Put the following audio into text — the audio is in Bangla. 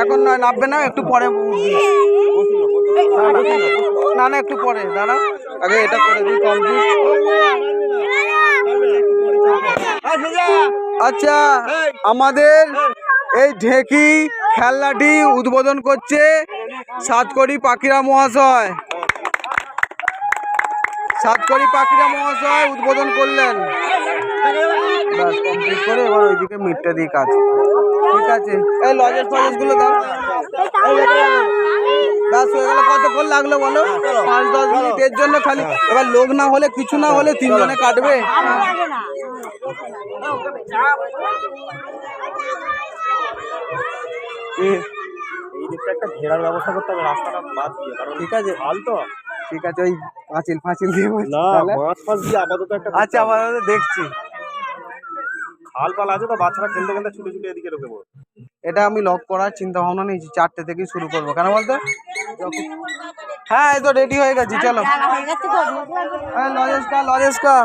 এখন নয়, নামবে না, একটু পরে উঠবি। না না একটু পরে দাঁড়া, আগে এটা করে দিই কমপ্লিট। আচ্ছা, আমাদের এই ঢেকি খেলনাটি উদ্বোধন করছে সাতকড়ি পাখিরা মহাশয়। সাতকড়ি পাখিরা মহাশয় উদ্বোধন করলেন। ব্যাস কমপ্লিট করে এবার ওইদিকে মিটটা দিয়ে কাজ। ঠিক আছে, এই লজেস ফজেস গুলো দাও। ব্যাস হয়ে গেল। কতক্ষণ লাগলো বলো? 5-10 মিনিটের জন্য খালি। এবার লোক না হলে, কিছু না হলে 3 জনে কাটবে। এই দিকটা একটা ঘেরার ব্যবস্থা করতে হবে রাস্তাটা বাদ দিয়ে, কারণ ঠিক আছে, হাল তো। ঠিক আছে, ওই পাঁচিল দিয়ে না মাছ ফাছ দিয়ে আপাতত একটা। আচ্ছা, আপাতত দেখছি। খাল পাল আছে তো, বাচ্চারা খেলতে খেলতে ছুটে ছুটে এদিকে ঢুকে পড়ে। এটা আমি লক করার চিন্তা ভাবনা নিয়েছি, 4টে থেকেই শুরু করবো। কেন বলতো? হ্যাঁ, এই তো রেডি হয়ে গেছি, চলো। হ্যাঁ, লজেস কা